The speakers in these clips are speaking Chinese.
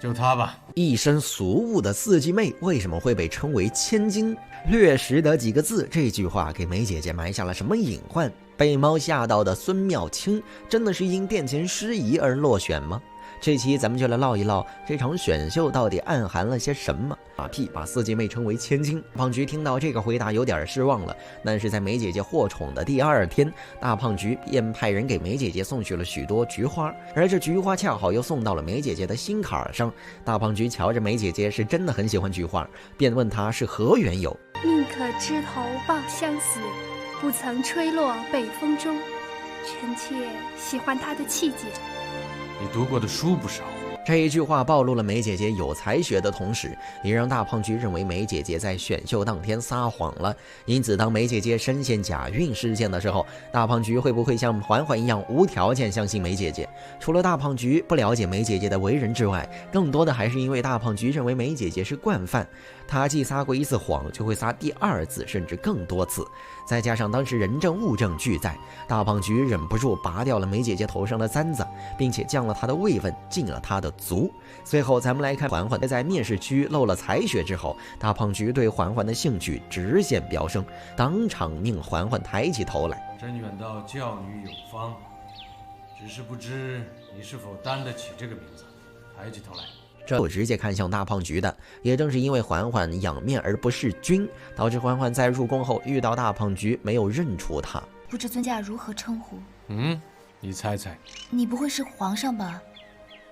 就她吧。一身俗物的四季妹为什么会被称为千金？略识得几个字，这句话给梅姐姐埋下了什么隐患？被猫吓到的孙妙清真的是因殿前失仪而落选吗？这期咱们就来唠一唠这场选秀到底暗含了些什么。马屁把四季妹称为千金，胖菊听到这个回答有点失望了。但是在梅姐姐获宠的第二天，大胖菊便派人给梅姐姐送去了许多菊花，而这菊花恰好又送到了梅姐姐的心坎上。大胖菊瞧着梅姐姐是真的很喜欢菊花，便问她是何缘由。宁可枝头抱香死，不曾吹落北风中。臣妾喜欢她的气节。你读过的书不少。这一句话暴露了梅姐姐有才学的同时，也让大胖菊认为梅姐姐在选秀当天撒谎了。因此当梅姐姐深陷假孕事件的时候，大胖菊会不会像环环一样无条件相信梅姐姐？除了大胖菊不了解梅姐姐的为人之外，更多的还是因为大胖菊认为梅姐姐是惯犯，她既撒过一次谎，就会撒第二次甚至更多次。再加上当时人证物证俱在，大胖菊忍不住拔掉了梅姐姐头上的簪子，并且降了她的位分，进了她的族。随后咱们来看环环在面试区露了才学之后，大胖菊对环环的兴趣直线飙升，当场命环环抬起头来。甄远道教女有方，只是不知你是否担得起这个名字。抬起头来。这不直接看向大胖菊的，也正是因为环环仰面而不是君，导致环环在入宫后遇到大胖菊没有认出他。不知尊驾如何称呼？你猜猜。你不会是皇上吧？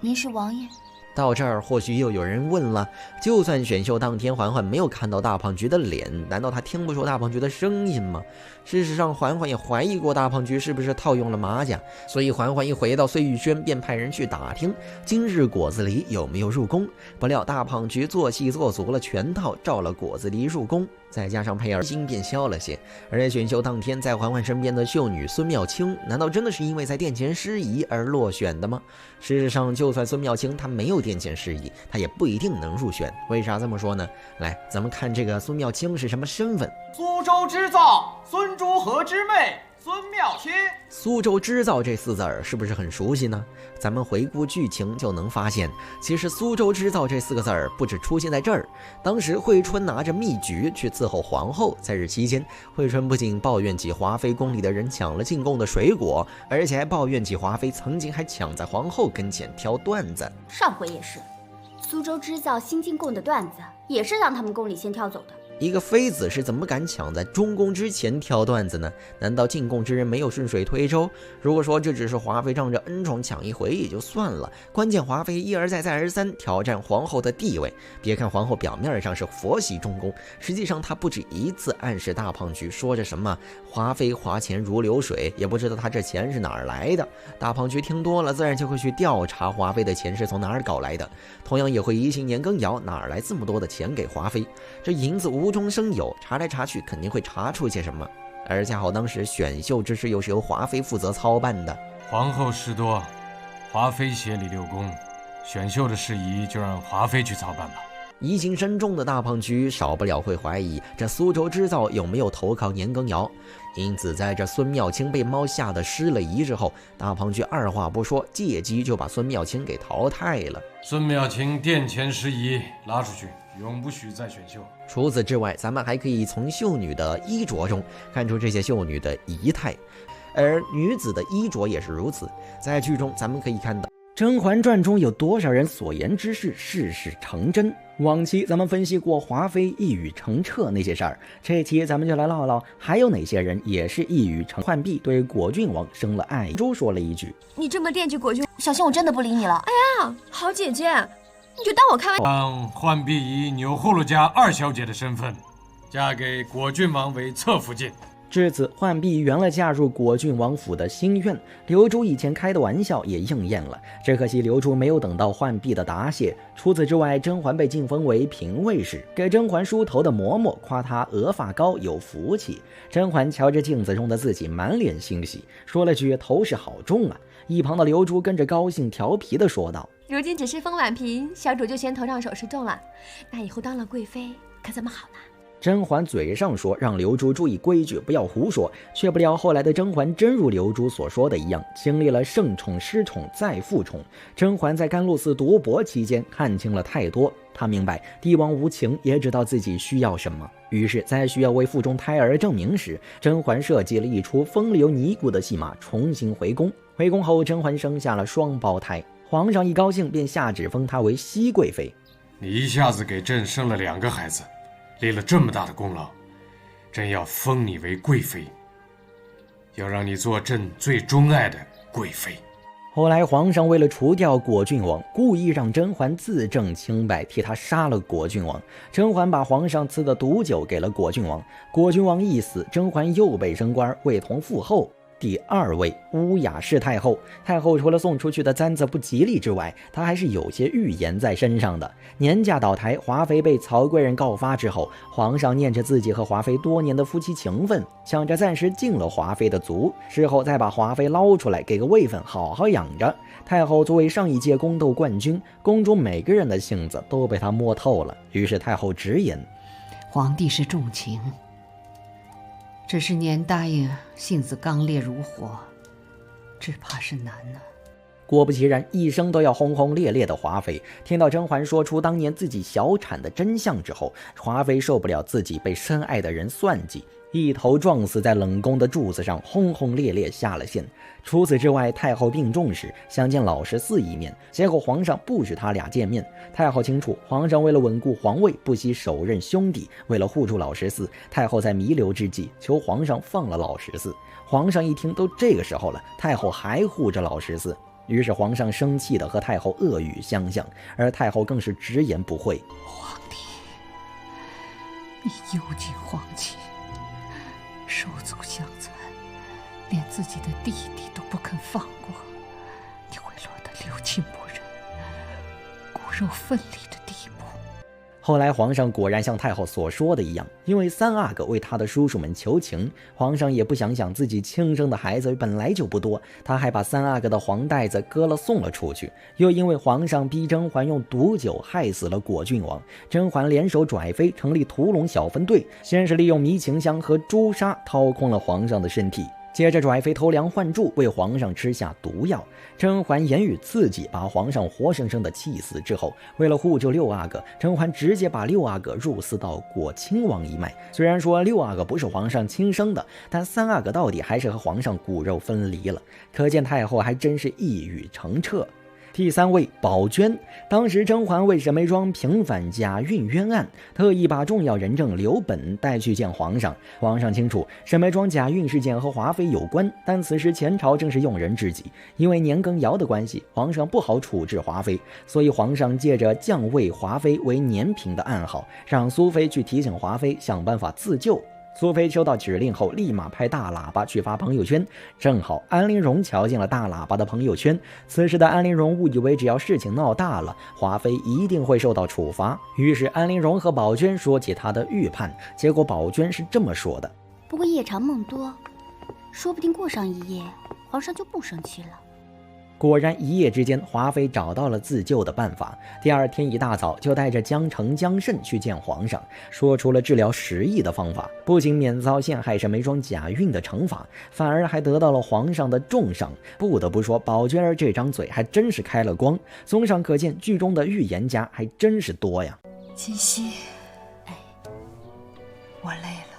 您是王爷？到这儿或许又有人问了，就算选秀当天环环没有看到大胖菊的脸，难道他听不出大胖菊的声音吗？事实上环环也怀疑过大胖菊是不是套用了马甲，所以环环一回到碎玉轩便派人去打听今日果子狸有没有入宫。不料大胖菊做戏做足了全套，召了果子狸入宫，再加上佩儿心便消了些。而选秀当天在环环身边的秀女孙妙清，难道真的是因为在殿前失仪而落选的吗？事实上就算孙妙清她没有殿前失仪，她也不一定能入选。为啥这么说呢？来，咱们看这个孙妙清是什么身份。苏州织造孙珠河之妹孙妙清。苏州织造这四字儿是不是很熟悉呢？咱们回顾剧情就能发现，其实苏州织造这四个字儿不止出现在这儿。当时惠春拿着蜜桔去伺候皇后，在这期间，惠春不仅抱怨起华妃宫里的人抢了进贡的水果，而且还抱怨起华妃曾经还抢在皇后跟前挑段子。上回也是，苏州织造新进贡的段子也是让他们宫里先挑走的。一个妃子是怎么敢抢在中宫之前挑段子呢？难道进贡之人没有顺水推舟？如果说这只是华妃仗着恩宠抢一回也就算了，关键华妃一而再再而三挑战皇后的地位。别看皇后表面上是佛系中宫，实际上她不止一次暗示大胖菊说着什么华妃花钱如流水，也不知道她这钱是哪儿来的。大胖菊听多了自然就会去调查华妃的钱是从哪儿搞来的，同样也会疑心年羹尧哪儿来这么多的钱给华妃。这银子无中生有，查来查去肯定会查出些什么。而恰好当时选秀之事又是由华妃负责操办的，皇后事多，华妃协理六宫，选秀的事宜就让华妃去操办吧。疑心深重的大胖菊少不了会怀疑这苏州织造有没有投靠年羹尧，因此在这孙妙清被猫吓得失了仪之后，大胖菊二话不说，借机就把孙妙清给淘汰了。孙妙清殿前失仪，拉出去，永不许再选秀。除此之外，咱们还可以从秀女的衣着中看出这些秀女的仪态，而女子的衣着也是如此。在剧中咱们可以看到，《甄嬛传》中有多少人所言之事，事事成真。往期咱们分析过华妃一语成谶那些事儿，这期咱们就来唠唠还有哪些人也是一语成。浣碧对果郡王生了爱，珠说了一句：“你这么惦记果郡，小心我真的不理你了。”哎呀，好姐姐，你就当我开玩笑。让浣碧以钮祜禄家二小姐的身份，嫁给果郡王为侧福晋。至此，浣碧圆了嫁入果郡王府的心愿，刘珠以前开的玩笑也应验了。只可惜刘珠没有等到浣碧的答谢。除此之外，甄嬛被晋封为嫔位时，给甄嬛梳头的嬷嬷夸她额发高有福气。甄嬛瞧着镜子中的自己，满脸欣喜，说了句头饰好重啊。一旁的刘珠跟着高兴调皮地说道：“如今只是封婉嫔，小主就嫌头上首饰重了，那以后当了贵妃可怎么好呢？”甄嬛嘴上说让刘珠注意规矩，不要胡说，却不料后来的甄嬛真如刘珠所说的一样，经历了盛宠、失宠再复宠。甄嬛在甘露寺读博期间看清了太多，她明白帝王无情，也知道自己需要什么。于是在需要为腹中胎儿证明时，甄嬛设计了一出风流尼姑的戏码，重新回宫。回宫后，甄嬛生下了双胞胎，皇上一高兴便下旨封她为熹贵妃。你一下子给朕生了2个孩子，立了这么大的功劳，朕要封你为贵妃，要让你做朕最钟爱的贵妃。后来皇上为了除掉果郡王，故意让甄嬛自证清白，替他杀了果郡王。甄嬛把皇上赐的毒酒给了果郡王，果郡王一死，甄嬛又被升官，位同父后。第2位乌雅氏太后。太后除了送出去的簪子不吉利之外，她还是有些预言在身上的。年嫁倒台，华妃被曹贵人告发之后，皇上念着自己和华妃多年的夫妻情分，想着暂时禁了华妃的足，事后再把华妃捞出来给个位分好好养着。太后作为上一届宫斗冠军，宫中每个人的性子都被她摸透了。于是太后直言，皇帝是重情，只是年答应性子刚烈如火，只怕是难呢。果不其然，一生都要轰轰烈烈的华妃，听到甄嬛说出当年自己小产的真相之后，华妃受不了自己被深爱的人算计，一头撞死在冷宫的柱子上，轰轰烈烈下了线。除此之外，太后病重时想见老十四一面，结果皇上不许他俩见面。太后清楚，皇上为了稳固皇位，不惜手刃兄弟，为了护住老十四，太后在弥留之际求皇上放了老十四。皇上一听都这个时候了，太后还护着老十四，于是皇上生气的和太后恶语相向，而太后更是直言不讳。皇帝，你忧尽皇气，手足相残，连自己的弟弟都不肯放过，你会落得六亲不认、骨肉分离的地步。后来皇上果然像太后所说的一样，因为三阿哥为他的叔叔们求情，皇上也不想想自己亲生的孩子本来就不多，他还把三阿哥的黄袋子割了送了出去。又因为皇上逼甄嬛用毒酒害死了果郡王，甄嬛联手拽妃成立屠龙小分队，先是利用迷情香和朱砂掏空了皇上的身体，接着拽妃偷梁换柱，为皇上吃下毒药。甄嬛言语刺激，把皇上活生生的气死之后，为了护住六阿哥，甄嬛直接把六阿哥入祀到果亲王一脉。虽然说六阿哥不是皇上亲生的，但三阿哥到底还是和皇上骨肉分离了，可见太后还真是一语成谶。第3位宝娟，当时甄嬛为沈眉庄平反假孕冤案，特意把重要人证刘本带去见皇上。皇上清楚沈眉庄假孕事件和华妃有关，但此时前朝正是用人之际，因为年羹尧的关系，皇上不好处置华妃，所以皇上借着降位华妃为年嫔的暗号，让苏妃去提醒华妃想办法自救。苏妃收到指令后，立马拍大喇叭去发朋友圈，正好安陵容瞧见了大喇叭的朋友圈。此时的安陵容误以为只要事情闹大了，华妃一定会受到处罚，于是安陵容和宝娟说起她的预判，结果宝娟是这么说的：不过夜长梦多，说不定过上一夜，皇上就不生气了。果然一夜之间，华妃找到了自救的办法。第2天一大早就带着江澄、江慎去见皇上，说出了治疗10亿的方法，不仅免遭陷害沈眉庄假孕的惩罚，反而还得到了皇上的重赏。不得不说，宝娟儿这张嘴还真是开了光。综上可见，剧中的预言家还真是多呀。锦溪，我累了，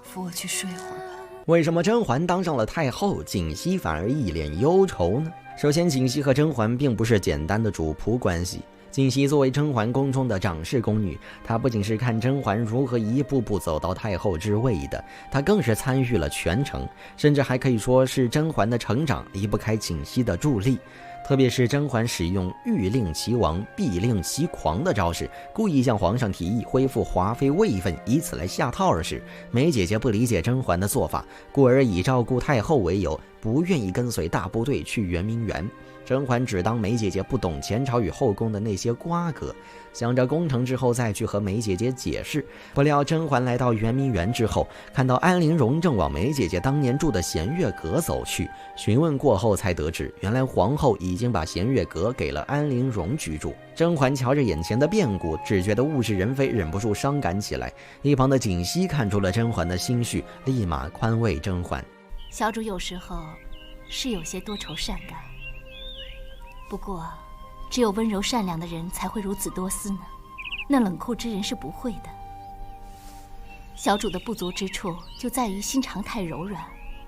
扶我去睡会儿吧。为什么甄嬛当上了太后，锦溪反而一脸忧愁呢？首先，锦溪和甄嬛并不是简单的主仆关系。锦溪作为甄嬛宫中的掌事宫女，她不仅是看甄嬛如何一步步走到太后之位的，她更是参与了全程，甚至还可以说是甄嬛的成长离不开锦溪的助力。特别是甄嬛使用欲令其亡必令其狂的招式，故意向皇上提议恢复华妃位分，以此来下套时，梅姐姐不理解甄嬛的做法，故而以照顾太后为由，不愿意跟随大部队去圆明园。甄嬛只当梅姐姐不懂前朝与后宫的那些瓜葛，想着攻城之后再去和梅姐姐解释。不料甄嬛来到圆明园之后，看到安陵容正往梅姐姐当年住的弦月阁走去，询问过后才得知，原来皇后已经把弦月阁给了安陵容居住。甄嬛瞧着眼前的变故，只觉得物是人非，忍不住伤感起来。一旁的槿汐看出了甄嬛的心绪，立马宽慰甄嬛：小主有时候是有些多愁善感，不过只有温柔善良的人才会如此多思呢，那冷酷之人是不会的。小主的不足之处就在于心肠太柔软，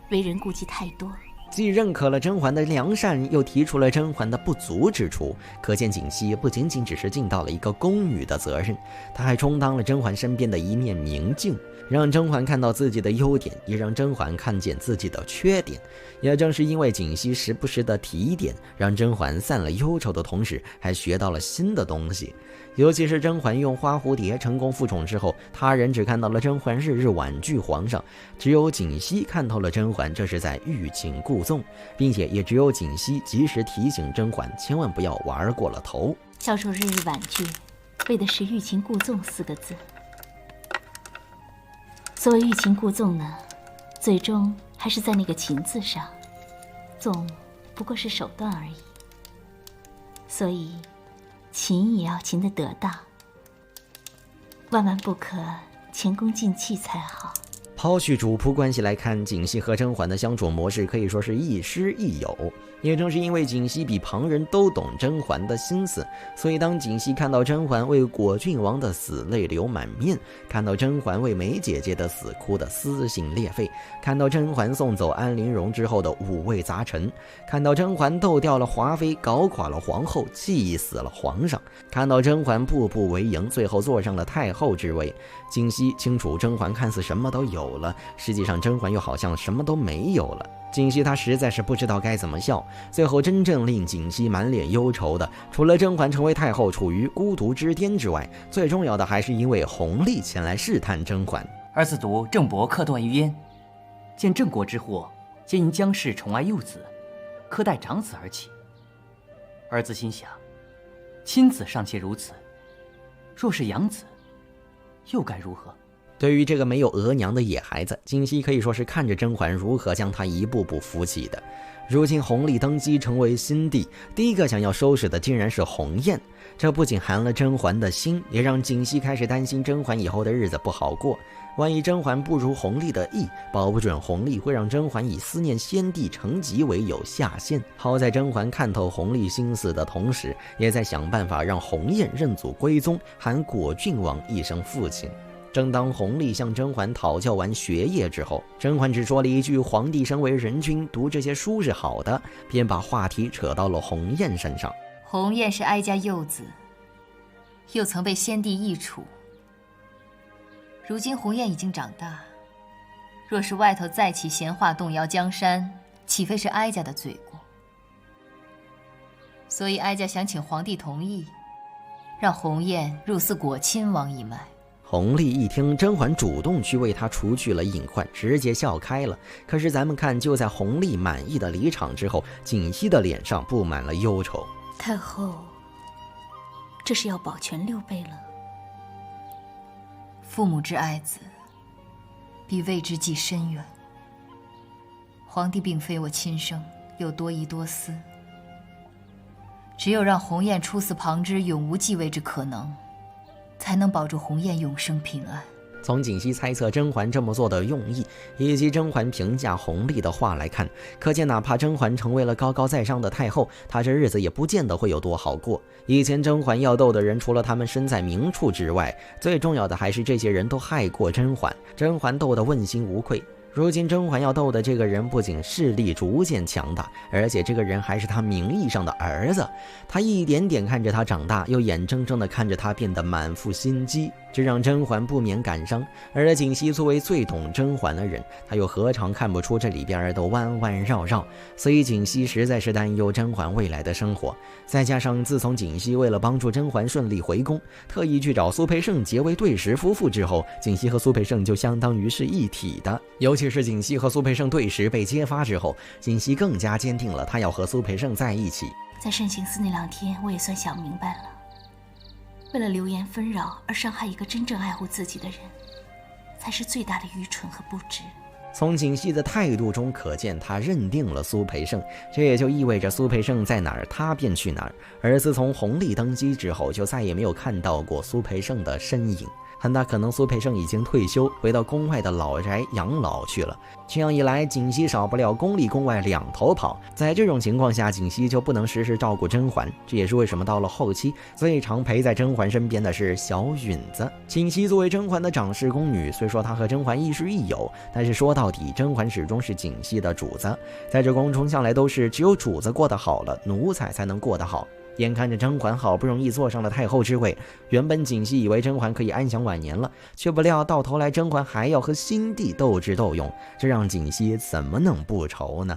为人顾忌太多。既认可了甄嬛的良善，又提出了甄嬛的不足之处，可见槿汐不仅仅只是尽到了一个宫女的责任，她还充当了甄嬛身边的一面明镜，让甄嬛看到自己的优点，也让甄嬛看见自己的缺点。也正是因为槿汐时不时的提点，让甄嬛散了忧愁的同时，还学到了新的东西。尤其是甄嬛用花蝴蝶成功复宠之后，他人只看到了甄嬛日日婉拒皇上，只有槿汐看透了甄嬛这是在欲擒故纵，并且也只有槿汐及时提醒甄嬛千万不要玩过了头。小主日日婉拒，为的是欲擒故纵4个字。所谓欲擒故纵呢，最终还是在那个擒字上，纵不过是手段而已。所以擒也要擒得得当，万万不可前功尽弃才好。抛去主仆关系来看，槿汐和甄嬛的相处模式可以说是亦师亦友。也正是因为槿汐比旁人都懂甄嬛的心思，所以当槿汐看到甄嬛为果郡王的死泪流满面，看到甄嬛为梅姐姐的死哭得撕心裂肺，看到甄嬛送走安陵容之后的五味杂陈，看到甄嬛斗掉了华妃，搞垮了皇后，气死了皇上，看到甄嬛步步为营，最后坐上了太后之位，槿汐清楚甄嬛看似什么都有了，实际上甄嬛又好像什么都没有了。槿汐她实在是不知道该怎么笑。最后真正令槿汐满脸忧愁的，除了甄嬛成为太后处于孤独之巅之外，最重要的还是因为弘历前来试探甄嬛。儿子读郑伯克段于鄢，见郑国之祸，皆因姜氏宠爱幼子，苛待长子而起。儿子心想，亲子尚且如此，若是养子，又该如何？对于这个没有额娘的野孩子，槿汐可以说是看着甄嬛如何将他一步步扶起的。如今弘历登基成为新帝，第一个想要收拾的竟然是鸿雁，这不仅寒了甄嬛的心，也让槿汐开始担心甄嬛以后的日子不好过。万一甄嬛不如弘历的意，保不准弘历会让甄嬛以思念先帝成疾为由下线。好在甄嬛看透弘历心思的同时，也在想办法让鸿雁认祖归宗，喊果郡王一声父亲。正当弘历向甄嬛讨教完学业之后，甄嬛只说了一句皇帝身为人君，读这些书是好的，便把话题扯到了鸿雁身上。鸿雁是哀家幼子，又曾被先帝易处，如今鸿雁已经长大，若是外头再起闲话动摇江山，岂非是哀家的罪过？所以哀家想请皇帝同意，让鸿雁入祀果亲王一脉。弘历一听甄嬛主动去为他除去了隐患，直接笑开了。可是咱们看，就在弘历满意的离场之后，槿汐的脸上布满了忧愁。太后，这是要保全6辈了。父母之爱子，必为之计深远。皇帝并非我亲生，又多疑多思，只有让鸿雁出祀旁支，永无继位之可能，才能保住鸿雁永生平安。从槿汐猜测甄嬛这么做的用意，以及甄嬛评价弘历的话来看，可见哪怕甄嬛成为了高高在上的太后，她这日子也不见得会有多好过。以前甄嬛要斗的人，除了他们身在明处之外，最重要的还是这些人都害过甄嬛，甄嬛斗得问心无愧。如今甄嬛要斗的这个人不仅势力逐渐强大，而且这个人还是她名义上的儿子。她一点点看着他长大，又眼睁睁地看着他变得满腹心机，这让甄嬛不免感伤。而槿汐作为最懂甄嬛的人，她又何尝看不出这里边的弯弯绕绕？所以槿汐实在是担忧甄嬛未来的生活。再加上自从槿汐为了帮助甄嬛顺利回宫，特意去找苏培盛结为对食夫妇之后，槿汐和苏培盛就相当于是一体的。尤其是槿汐和苏培盛对食被揭发之后，槿汐更加坚定了她要和苏培盛在一起。在慎刑司那2天，我也算想明白了，为了流言纷扰而伤害一个真正爱护自己的人，才是最大的愚蠢和不智。从景熙的态度中可见，他认定了苏培盛，这也就意味着苏培盛在哪儿，他便去哪儿。而自从弘历登基之后，就再也没有看到过苏培盛的身影。很大可能苏培盛已经退休，回到宫外的老宅养老去了。这样一来，景熙少不了宫里宫外两头跑。在这种情况下，景熙就不能时时照顾甄嬛，这也是为什么到了后期，最常陪在甄嬛身边的是小允子。景熙作为甄嬛的长侍宫女，虽说她和甄嬛亦师亦友，但是说到底，甄嬛始终是景熙的主子。在这宫中向来都是只有主子过得好了，奴才才能过得好。眼看着甄嬛好不容易坐上了太后之位，原本景熙以为甄嬛可以安享晚年了，却不料到头来甄嬛还要和新帝斗智斗勇，这让景熙怎么能不愁呢？